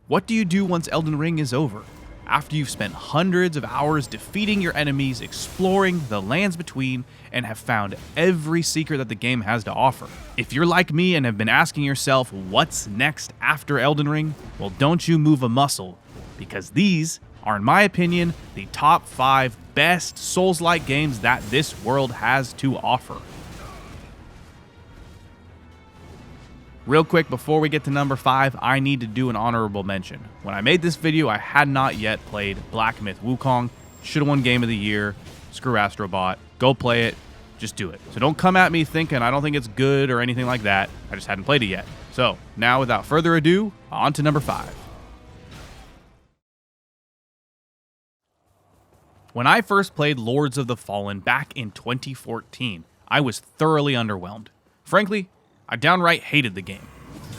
What do you do once Elden Ring is over? After you've spent hundreds of hours defeating your enemies, exploring the lands between, and have found every secret that the game has to offer. If you're like me and have been asking yourself what's next after Elden Ring, well, don't you move a muscle, because these are, in my opinion, the top 5 best Souls-like games that this world has to offer. Real quick, before we get to number 5, I need to do an honorable mention. When I made this video, I had not yet played Black Myth Wukong. Should have won Game of the Year. Screw Astrobot. Go play it. Just do it. So don't come at me thinking I don't think it's good or anything like that. I just hadn't played it yet. So now, without further ado, on to number 5. When I first played Lords of the Fallen back in 2014, I was thoroughly underwhelmed. Frankly, I downright hated the game.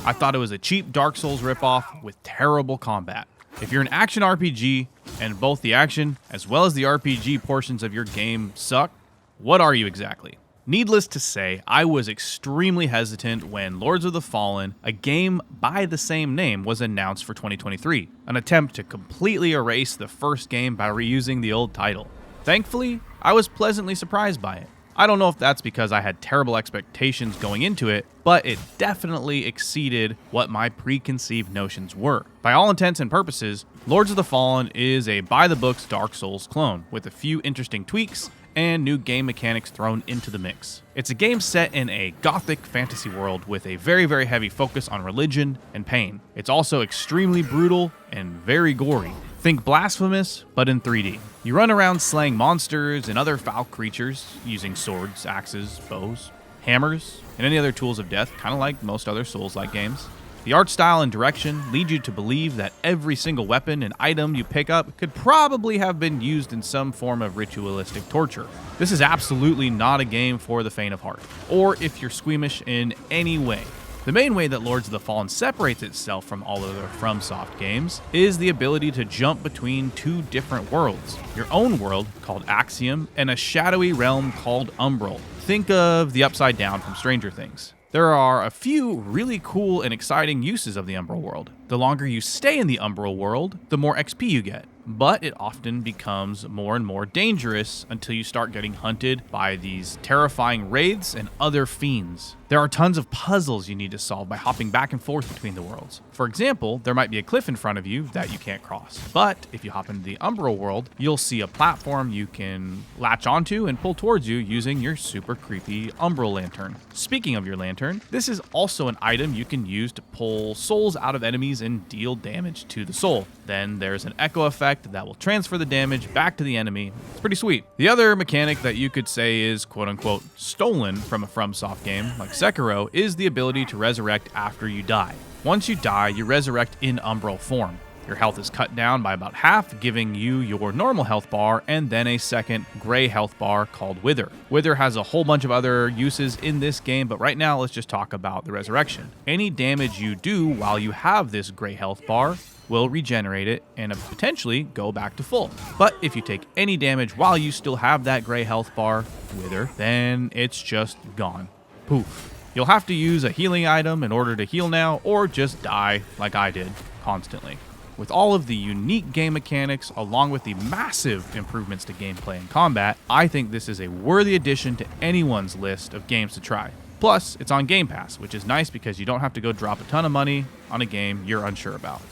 I thought it was a cheap Dark Souls ripoff with terrible combat. If you're an action RPG and both the action as well as the RPG portions of your game suck, what are you exactly? Needless to say, I was extremely hesitant when Lords of the Fallen, a game by the same name, was announced for 2023, an attempt to completely erase the first game by reusing the old title. Thankfully, I was pleasantly surprised by it. I don't know if that's because I had terrible expectations going into it, but it definitely exceeded what my preconceived notions were. By all intents and purposes, Lords of the Fallen is a by-the-books Dark Souls clone, with a few interesting tweaks and new game mechanics thrown into the mix. It's a game set in a gothic fantasy world with a very, very heavy focus on religion and pain. It's also extremely brutal and very gory. Think Blasphemous, but in 3D. You run around slaying monsters and other foul creatures using swords, axes, bows, hammers, and any other tools of death, kind of like most other Souls-like games. The art style and direction lead you to believe that every single weapon and item you pick up could probably have been used in some form of ritualistic torture. This is absolutely not a game for the faint of heart, or if you're squeamish in any way. The main way that Lords of the Fallen separates itself from all other FromSoft games is the ability to jump between 2 different worlds. Your own world, called Axiom, and a shadowy realm called Umbral. Think of the Upside Down from Stranger Things. There are a few really cool and exciting uses of the Umbral world. The longer you stay in the Umbral world, the more XP you get. But it often becomes more and more dangerous until you start getting hunted by these terrifying wraiths and other fiends. There are tons of puzzles you need to solve by hopping back and forth between the worlds. For example, there might be a cliff in front of you that you can't cross. But if you hop into the Umbral world, you'll see a platform you can latch onto and pull towards you using your super creepy Umbral lantern. Speaking of your lantern, this is also an item you can use to pull souls out of enemies and deal damage to the soul. Then there's an echo effect that will transfer the damage back to the enemy. It's pretty sweet. The other mechanic that you could say is quote-unquote stolen from a FromSoft game like Sekiro is the ability to resurrect after you die. Once you die, you resurrect in Umbral form. Your health is cut down by about half, giving you your normal health bar and then a second gray health bar called Wither. Wither has a whole bunch of other uses in this game, but right now let's just talk about the resurrection. Any damage you do while you have this gray health bar will regenerate it and potentially go back to full. But if you take any damage while you still have that gray health bar, Wither, then it's just gone. Poof. You'll have to use a healing item in order to heal now, or just die like I did constantly. With all of the unique game mechanics, along with the massive improvements to gameplay and combat, I think this is a worthy addition to anyone's list of games to try. Plus, it's on Game Pass, which is nice because you don't have to go drop a ton of money on a game you're unsure about.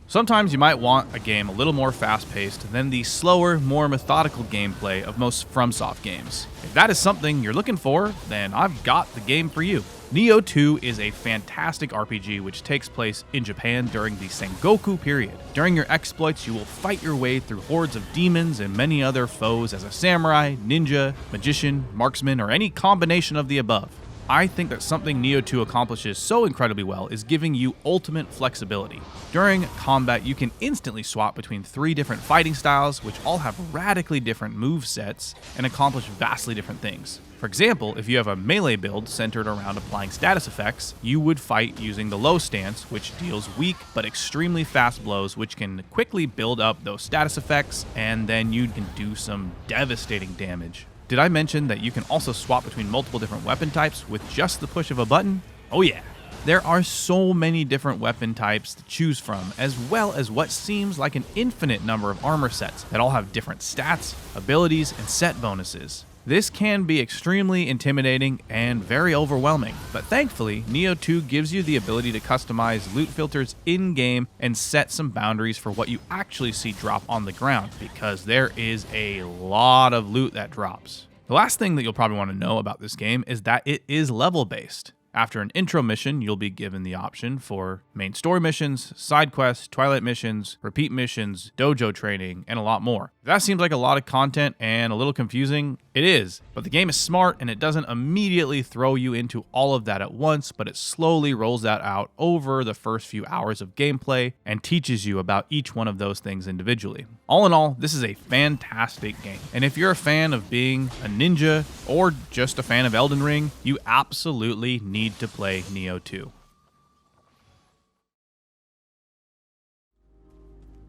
Sometimes you might want a game a little more fast-paced than the slower, more methodical gameplay of most FromSoft games. If that is something you're looking for, then I've got the game for you. Nioh 2 is a fantastic RPG which takes place in Japan during the Sengoku period. During your exploits, you will fight your way through hordes of demons and many other foes as a samurai, ninja, magician, marksman, or any combination of the above. I think that something Nioh 2 accomplishes so incredibly well is giving you ultimate flexibility. During combat, you can instantly swap between 3 different fighting styles, which all have radically different move sets and accomplish vastly different things. For example, if you have a melee build centered around applying status effects, you would fight using the low stance, which deals weak but extremely fast blows, which can quickly build up those status effects, and then you can do some devastating damage. Did I mention that you can also swap between multiple different weapon types with just the push of a button? Oh yeah. There are so many different weapon types to choose from, as well as what seems like an infinite number of armor sets that all have different stats, abilities, and set bonuses. This can be extremely intimidating and very overwhelming, but thankfully, Nioh 2 gives you the ability to customize loot filters in-game and set some boundaries for what you actually see drop on the ground, because there is a lot of loot that drops. The last thing that you'll probably want to know about this game is that it is level-based. After an intro mission, you'll be given the option for main story missions, side quests, twilight missions, repeat missions, dojo training, and a lot more. If that seems like a lot of content and a little confusing, it is, but the game is smart and it doesn't immediately throw you into all of that at once, but it slowly rolls that out over the first few hours of gameplay and teaches you about each one of those things individually. All in all, this is a fantastic game, and if you're a fan of being a ninja or just a fan of Elden Ring, you absolutely need to play Nioh 2.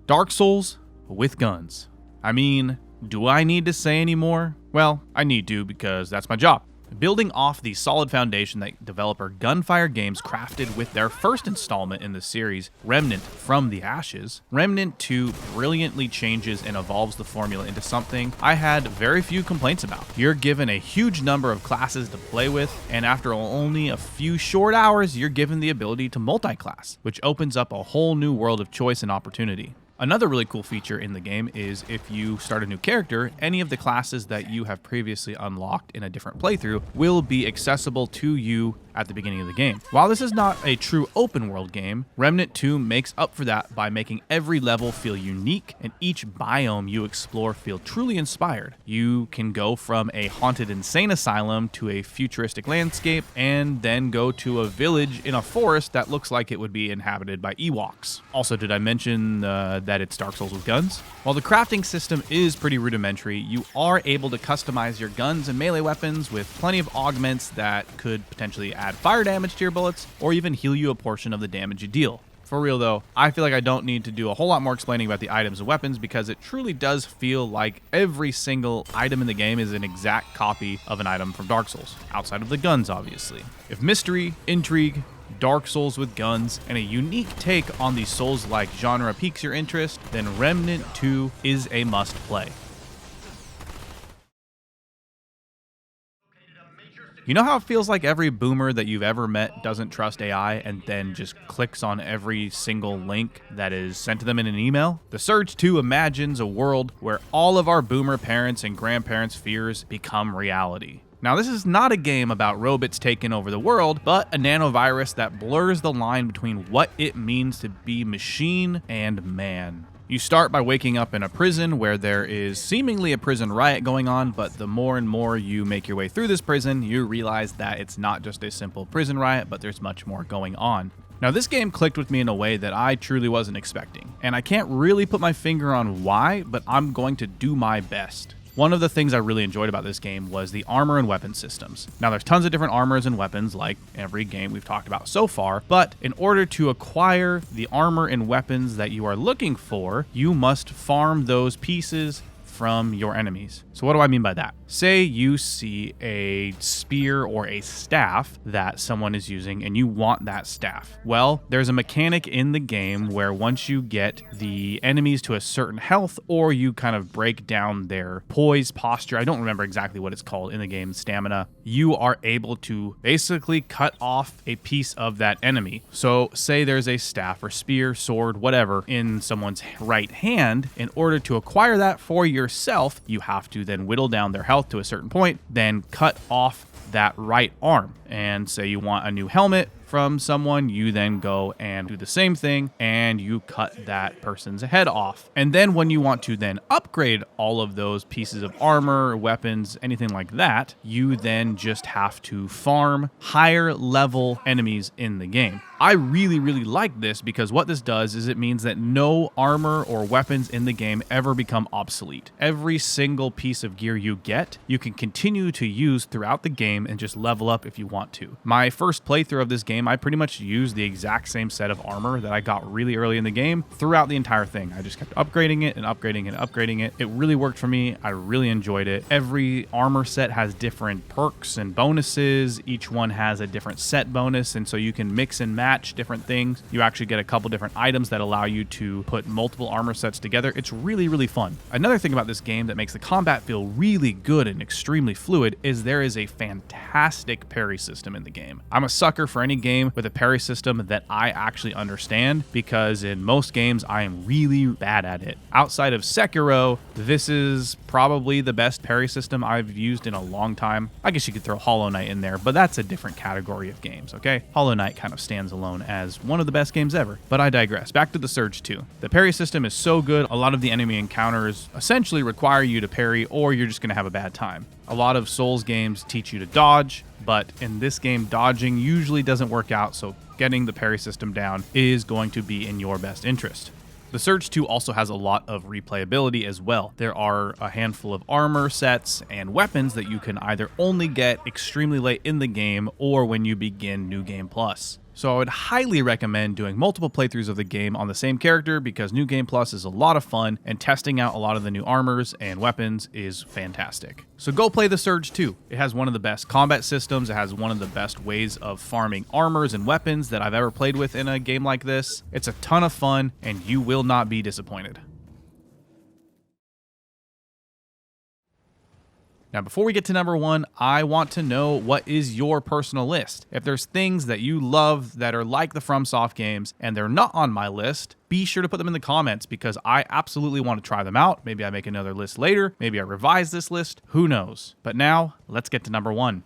Dark Souls with guns. I mean, do I need to say any more? Well, I need to because that's my job. Building off the solid foundation that developer Gunfire Games crafted with their first installment in the series, Remnant from the Ashes, Remnant 2 brilliantly changes and evolves the formula into something I had very few complaints about. You're given a huge number of classes to play with, and after only a few short hours, you're given the ability to multi-class, which opens up a whole new world of choice and opportunity. Another really cool feature in the game is if you start a new character, any of the classes that you have previously unlocked in a different playthrough will be accessible to you at the beginning of the game. While this is not a true open world game, Remnant 2 makes up for that by making every level feel unique and each biome you explore feel truly inspired. You can go from a haunted insane asylum to a futuristic landscape and then go to a village in a forest that looks like it would be inhabited by Ewoks. Also, did I mention that it's Dark Souls with guns? While the crafting system is pretty rudimentary, you are able to customize your guns and melee weapons with plenty of augments that could potentially add fire damage to your bullets or even heal you a portion of the damage you deal. For real though, I feel like I don't need to do a whole lot more explaining about the items and weapons because it truly does feel like every single item in the game is an exact copy of an item from Dark Souls, outside of the guns obviously. If mystery, intrigue, Dark Souls with guns, and a unique take on the Souls-like genre piques your interest, then Remnant 2 is a must-play. You know how it feels like every boomer that you've ever met doesn't trust AI and then just clicks on every single link that is sent to them in an email? The Surge 2 imagines a world where all of our boomer parents' and grandparents' fears become reality. Now, this is not a game about robots taking over the world, but a nanovirus that blurs the line between what it means to be machine and man. You start by waking up in a prison where there is seemingly a prison riot going on, but the more and more you make your way through this prison, you realize that it's not just a simple prison riot, but there's much more going on. Now, this game clicked with me in a way that I truly wasn't expecting, and I can't really put my finger on why, but I'm going to do my best. One of the things I really enjoyed about this game was the armor and weapon systems. Now, there's tons of different armors and weapons like every game we've talked about so far, but in order to acquire the armor and weapons that you are looking for, you must farm those pieces from your enemies. So what do I mean by that? Say you see a spear or a staff that someone is using and you want that staff. Well, there's a mechanic in the game where once you get the enemies to a certain health or you kind of break down their poise, posture, I don't remember exactly what it's called in the game, stamina, you are able to basically cut off a piece of that enemy. So say there's a staff or spear, sword, whatever in someone's right hand. In order to acquire that for yourself, you have to then whittle down their health to a certain point, then cut off that right arm. And say you want a new helmet from someone, you then go and do the same thing and you cut that person's head off. And then when you want to then upgrade all of those pieces of armor, weapons, anything like that, you then just have to farm higher level enemies in the game. I really like this because what this does is it means that no armor or weapons in the game ever become obsolete. Every single piece of gear you get, you can continue to use throughout the game and just level up if you want to. My first playthrough of this game game, I pretty much used the exact same set of armor that I got really early in the game throughout the entire thing. I just kept upgrading it and upgrading it and upgrading it. It really worked for me. I really enjoyed it. Every armor set has different perks and bonuses. Each one has a different set bonus, and so you can mix and match different things. You actually get a couple different items that allow you to put multiple armor sets together. It's really, really fun. Another thing about this game that makes the combat feel really good and extremely fluid is there is a fantastic parry system in the game. I'm a sucker for any game with a parry system that I actually understand, because in most games I am really bad at it. Outside of Sekiro, this is probably the best parry system I've used in a long time. I guess you could throw Hollow Knight in there, but that's a different category of games, okay? Hollow Knight kind of stands alone as one of the best games ever, but I digress. Back to the Surge 2. The parry system is so good, a lot of the enemy encounters essentially require you to parry, or you're just going to have a bad time. A lot of Souls games teach you to dodge, but in this game, dodging usually doesn't work out, so getting the parry system down is going to be in your best interest. The Surge 2 also has a lot of replayability as well. There are a handful of armor sets and weapons that you can either only get extremely late in the game or when you begin New Game Plus. So I would highly recommend doing multiple playthroughs of the game on the same character, because New Game Plus is a lot of fun and testing out a lot of the new armors and weapons is fantastic. So go play the Surge 2. It has one of the best combat systems. It has one of the best ways of farming armors and weapons that I've ever played with in a game like this. It's a ton of fun and you will not be disappointed. Now, before we get to number one, I want to know what is your personal list. If there's things that you love that are like the FromSoft games and they're not on my list, be sure to put them in the comments, because I absolutely want to try them out. Maybe I make another list later. Maybe I revise this list. Who knows? But now, let's get to number one.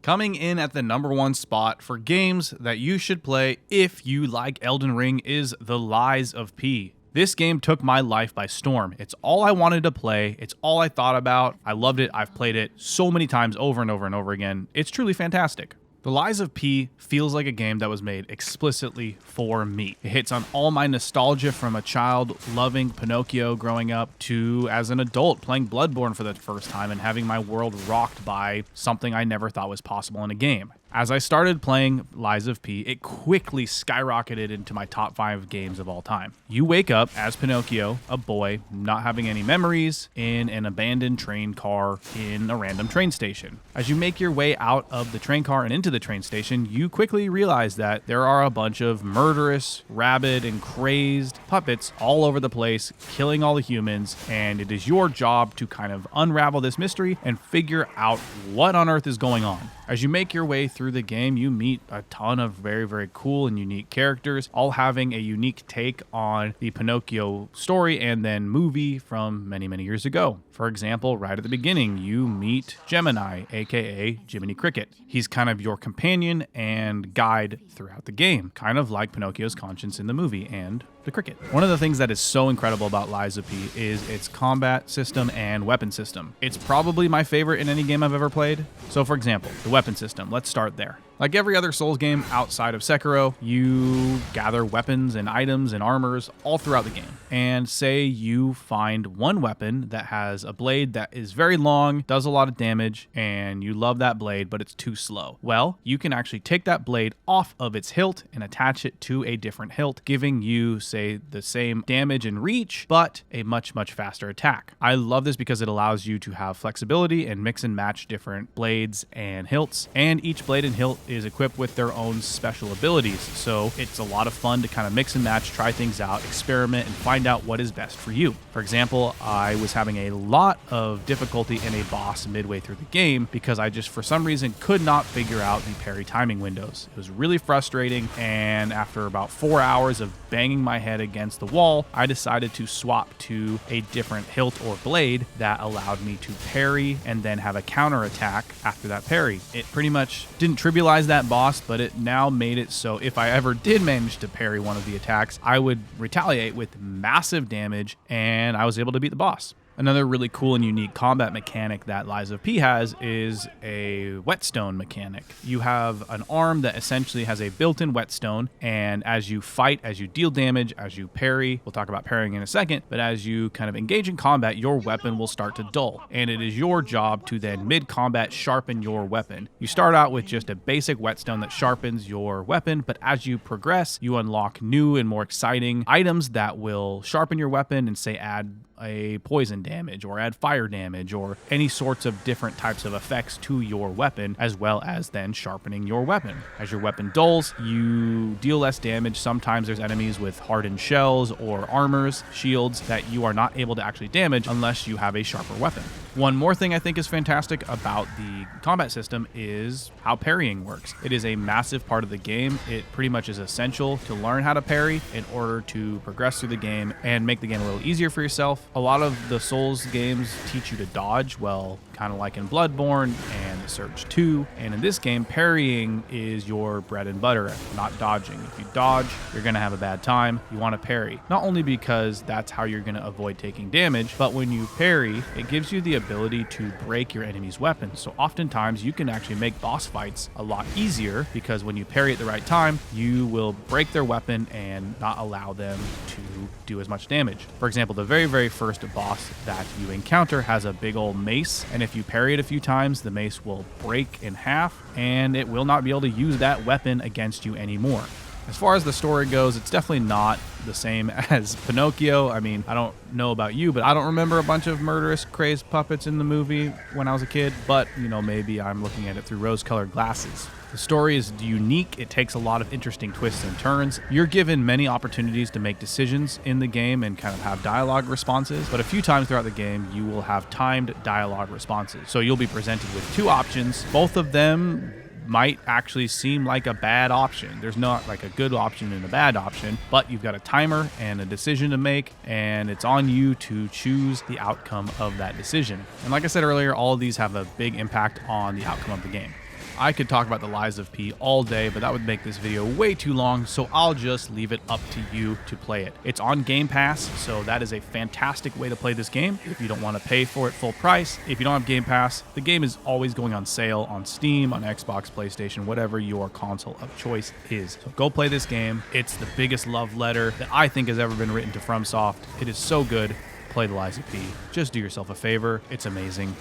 Coming in at the number one spot for games that you should play if you like Elden Ring is The Lies of P. This game took my life by storm. It's all I wanted to play. It's all I thought about. I loved it. I've played it so many times over and over and over again. It's truly fantastic. The Lies of P feels like a game that was made explicitly for me. It hits on all my nostalgia from a child loving Pinocchio growing up to as an adult playing Bloodborne for the first time and having my world rocked by something I never thought was possible in a game. As I started playing Lies of P, it quickly skyrocketed into my top 5 games of all time. You wake up as Pinocchio, a boy, not having any memories, in an abandoned train car in a random train station. As you make your way out of the train car and into the train station, you quickly realize that there are a bunch of murderous, rabid, and crazed puppets all over the place, killing all the humans, and it is your job to kind of unravel this mystery and figure out what on earth is going on. As you make your way through the game, you meet a ton of very, very cool and unique characters, all having a unique take on the Pinocchio story and then movie from many, many years ago. For example, right at the beginning, you meet Gemini, aka Jiminy Cricket. He's kind of your companion and guide throughout the game, kind of like Pinocchio's conscience in the movie and the cricket. One of the things that is so incredible about Lies of P is its combat system and weapon system. It's probably my favorite in any game I've ever played. So for example, the weapon system, let's start there. Like every other Souls game outside of Sekiro, you gather weapons and items and armors all throughout the game. And say you find one weapon that has a blade that is very long, does a lot of damage, and you love that blade, but it's too slow. Well, you can actually take that blade off of its hilt and attach it to a different hilt, giving you, say, the same damage and reach, but a much, much faster attack. I love this because it allows you to have flexibility and mix and match different blades and hilts, and each blade and hilt is equipped with their own special abilities. So it's a lot of fun to kind of mix and match, try things out, experiment, and find out what is best for you. For example, I was having a lot of difficulty in a boss midway through the game because I just, for some reason, could not figure out the parry timing windows. It was really frustrating, and after about 4 hours of banging my head against the wall, I decided to swap to a different hilt or blade that allowed me to parry and then have a counter attack after that parry. It pretty much didn't trivialize that boss, but it now made it so if I ever did manage to parry one of the attacks, I would retaliate with massive damage and I was able to beat the boss. Another really cool and unique combat mechanic that Lies of P has is a whetstone mechanic. You have an arm that essentially has a built-in whetstone, and as you fight, as you deal damage, as you parry, we'll talk about parrying in a second, but as you kind of engage in combat, your weapon will start to dull, and it is your job to then mid-combat sharpen your weapon. You start out with just a basic whetstone that sharpens your weapon, but as you progress, you unlock new and more exciting items that will sharpen your weapon and say add a poison damage or add fire damage or any sorts of different types of effects to your weapon, as well as then sharpening your weapon. As your weapon dulls, you deal less damage. Sometimes there's enemies with hardened shells or armors, shields that you are not able to actually damage unless you have a sharper weapon. One more thing I think is fantastic about the combat system is how parrying works. It is a massive part of the game. It pretty much is essential to learn how to parry in order to progress through the game and make the game a little easier for yourself. A lot of the Souls games teach you to dodge, well, kind of like in Bloodborne and The Surge 2. And in this game, parrying is your bread and butter, not dodging. If you dodge, you're going to have a bad time. You want to parry, not only because that's how you're going to avoid taking damage, but when you parry, it gives you the ability to break your enemy's weapons. So oftentimes you can actually make boss fights a lot easier because when you parry at the right time, you will break their weapon and not allow them to do as much damage. For example, the very, very first boss that you encounter has a big old mace, and if you parry it a few times, the mace will break in half and it will not be able to use that weapon against you anymore. As far as the story goes, it's definitely not the same as Pinocchio. I mean, I don't know about you, but I don't remember a bunch of murderous, crazed puppets in the movie when I was a kid, but, you know, maybe I'm looking at it through rose-colored glasses. The story is unique. It takes a lot of interesting twists and turns. You're given many opportunities to make decisions in the game and kind of have dialogue responses, but a few times throughout the game, you will have timed dialogue responses. So you'll be presented with two options. Both of them might actually seem like a bad option. There's not like a good option and a bad option, but you've got a timer and a decision to make, and it's on you to choose the outcome of that decision. And like I said earlier, all of these have a big impact on the outcome of the game. I could talk about the Lies of P all day, but that would make this video way too long, so I'll just leave it up to you to play it. It's on Game Pass, so that is a fantastic way to play this game if you don't want to pay for it full price. If you don't have Game Pass, the game is always going on sale on Steam, on Xbox, PlayStation, whatever your console of choice is. So go play this game. It's the biggest love letter that I think has ever been written to FromSoft. It is so good. Play the Lies of P. Just do yourself a favor. It's amazing.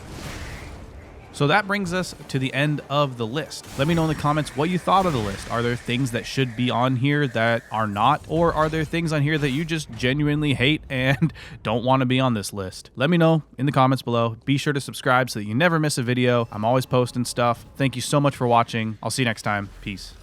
So that brings us to the end of the list. Let me know in the comments what you thought of the list. Are there things that should be on here that are not? Or are there things on here that you just genuinely hate and don't want to be on this list? Let me know in the comments below. Be sure to subscribe so that you never miss a video. I'm always posting stuff. Thank you so much for watching. I'll see you next time. Peace.